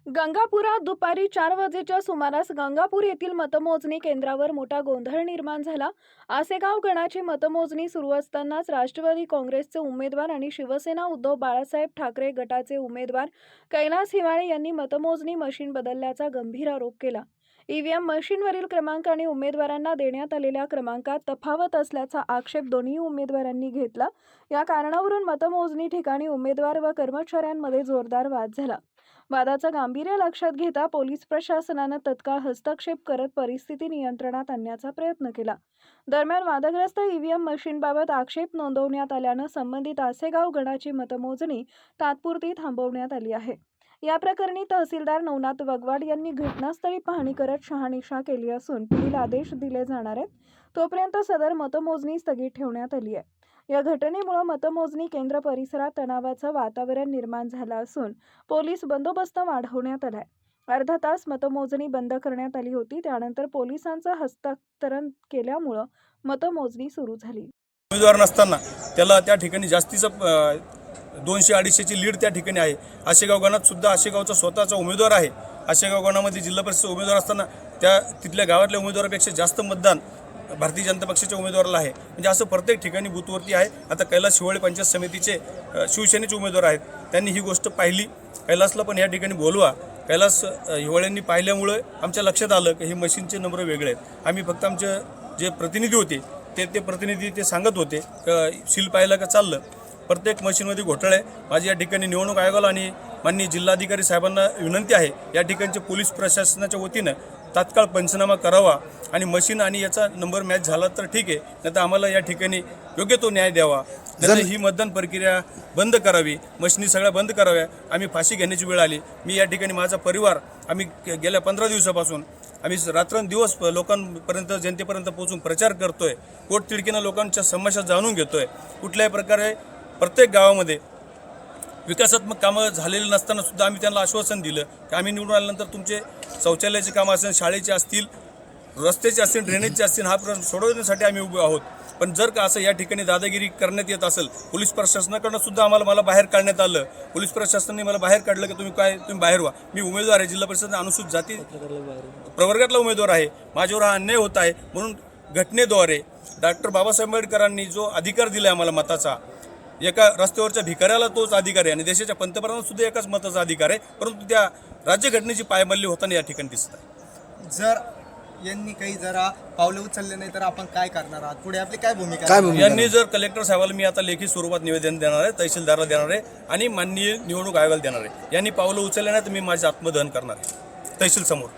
गंगापुरात दुपारी 4 वाजेच्या सुमारास गंगापूर येथील मतमोजणी केंद्रावर मोठा गोंधळ निर्माण झाला। आसेगाव गणाची मतमोजणी सुरू असतानाच राष्ट्रवादी काँग्रेसचे उमेदवार आणि शिवसेना उद्धव बाळासाहेब ठाकरे गटाचे उमेदवार कैलास हिवाळे यांनी मतमोजणी मशीन बदलल्याचा गंभीर आरोप केला। ईव्हीएम मशीनवरील क्रमांक आणि उमेदवारांना देण्यात आलेल्या क्रमांकात तफावत असल्याचा आक्षेप दोन्ही उमेदवारांनी घेतला। या कारणावरून मतमोजणी ठिकाणी उमेदवार व कर्मचाऱ्यांमध्ये जोरदार वाद झाला। वादाचं गांभीर्य लक्षात घेता पोलीस प्रशासनानं तत्काळ हस्तक्षेप करत परिस्थिती नियंत्रणात आणण्याचा प्रयत्न केला। दरम्यान वादग्रस्त ईव्हीएम मशीनबाबत आक्षेप नोंदवण्यात आल्यानं संबंधित आसेगाव गणाची मतमोजणी तात्पुरती थांबवण्यात आली आहे। या प्रकरणी तहसीलदार नवनाथ वगवाड यांनी घटनास्थळी पाहणी करत शहानिशा केली असून पुढील आदेश दिले जाणार आहेत। तोपर्यंत सदर मतमोजणी स्थगित ठेवण्यात आली आहे। या घटनेमुळे मतमोजणी केंद्र परिसरात तणावाचं वातावरण निर्माण झालं असून पोलीस बंदोबस्त वाढवण्यात आलाय। अर्धा तास मतमोजणी बंद करण्यात आली होती। त्यानंतर पोलिसांचं हस्तांतरण केल्यामुळे मतमोजणी सुरू झाली। उमेदवार नसताना त्याला त्या ठिकाणी जास्तीचं 200-250ची लीड त्या ठिकाणी आहे। आसेगाव गणात सुद्धा आसेगावचा स्वतःचा उमेदवार आहे। आसेगाव गणामध्ये जिल्हा परिषद उमेदवार असताना त्या तिथल्या गावातल्या उमेदवारापेक्षा जास्त मतदान भारतीय जनता पक्षाच्या उमेदवाराला आहे। म्हणजे असं प्रत्येक ठिकाणी बूथवरती आहे। आता कैलास हिवाळे पंचायत समितीचे शिवसेनेचे उमेदवार आहेत, त्यांनी ही गोष्ट पाहिली। कैलासला पण या ठिकाणी बोलवा। कैलास हिवाळ्यांनी पाहिल्यामुळे आमच्या लक्षात आलं की हे मशीनचे नंबर वेगळे आहेत। आम्ही फक्त आमचे जे प्रतिनिधी होते ते प्रतिनिधी ते सांगत होते सील पाहिलं का चाललं। प्रत्येक मशीनमध्ये घोटाळे आहे। माझी या ठिकाणी निवडणूक आयोगाला आणि माननीय जिल्हाधिकारी साहेबांना विनंती आहे, या ठिकाणच्या पोलीस प्रशासनाच्या वतीनं तात्काळ पंचनामा करावा आणि मशीन आणि याचा नंबर मॅच झाला तर ठीक आहे, नाहीतर आम्हाला या ठिकाणी योग्य तो न्याय द्यावा। जर ही मतदान प्रक्रिया बंद करावी, मशिनी सगळ्या बंद कराव्या। आम्ही फाशी घेण्याची वेळ आली। मी या ठिकाणी माझा परिवार आम्ही गेल्या 15 दिवसापासून आम्ही रात्रंदिवस लोकांपर्यंत जनतेपर्यंत पोहोचून प्रचार करतोय। पोटतिडकीनं लोकांच्या समस्या जाणून घेतोय। कुठल्याही प्रकारे प्रत्येक गावामध्ये विकासात्मक कामं झालेली नसताना सुद्धा आम्ही त्यांना आश्वासन दिलं की आम्ही निवडून आल्यानंतर तुमचे शौचालयाचे कामं असेल, शाळेचे असतील, रस्त्याचे असतील, ड्रेनेजचे असतील, हा प्रश्न सोडवण्यासाठी आम्ही उभे आहोत। पण जर का असं या ठिकाणी दादागिरी करण्यात येत असेल, पोलीस प्रशासनाकडनं सुद्धा मला बाहेर काढण्यात आलं। पोलीस प्रशासनाने मला बाहेर काढलं की तुम्ही बाहेर व्हा। मी उमेदवार आहे, जिल्हा परिषद अनुसूचित जाती प्रवर्गातला उमेदवार आहे। माझ्यावर हा अन्याय होत आहे। म्हणून घटनेद्वारे डॉक्टर बाबासाहेब आंबेडकरांनी जो अधिकार दिला आम्हाला मताचा, एका रस्त्यावरच्या भिकाऱ्याला तोच अधिकार आहे आणि देशाच्या पंतप्रधानांना सुद्धा एकाच मताचा अधिकार आहे, परंतु त्या राज्यघटनेची पायमल्ली होताना या ठिकाणी दिसत आहे। जर यांनी काही जरा पावले उचलले नाही तर आपण काय करणार आहात? पुढे आपली काय भूमिका? यांनी जर कलेक्टर साहेबाला मी आता लेखी स्वरूपात निवेदन देणार आहे, तहसीलदारला देणार आहे आणि माननीय निवडणूक आयोगाला देणार आहे। यांनी पावलं उचलले नाही तर मी माझे आत्मदहन करणार आहे तहसील समोर।